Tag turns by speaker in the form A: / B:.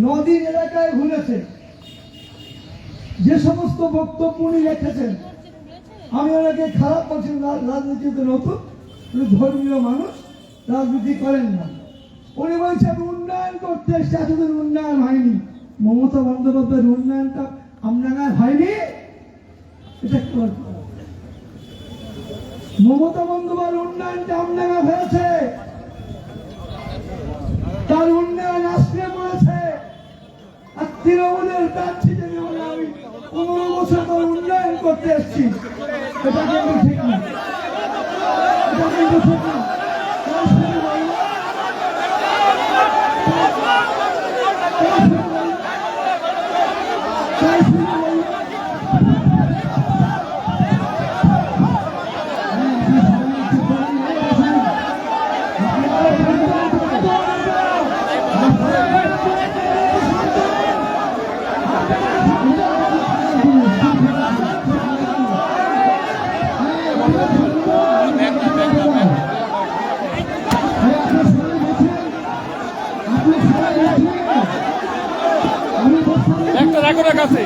A: নদীর এলাকায় ঘুরেছে, যে সমস্ত বক্তব্য উনি রেখেছেন, আমি ওনাকে খারাপ বলছি না। রাজনীতিতে নতুন, ধর্মীয় মানুষ, রাজনীতি করেন না। উনি বলছেন উন্নয়ন করতে এসছে, এতদিন উন্নয়ন হয়নি। মমতা বন্দ্যোপাধ্যায়ের উন্নয়নটা আমডাঙ্গায় হয়নি, এটা কি বলবো? মমতা বন্দ্যোপাধ্যায়ের উন্নয়নটা আমডাঙ্গা হয়েছে, তার উন্নয়ন আশ্রয় পড়েছে। আর তৃণমূলের প্রার্থী জন্য আমি 15 বছর পর উন্নয়ন করতে এসেছি, এটা কিন্তু ঠিক না, এটা কিন্তু ঠিক না।
B: একটা কাছে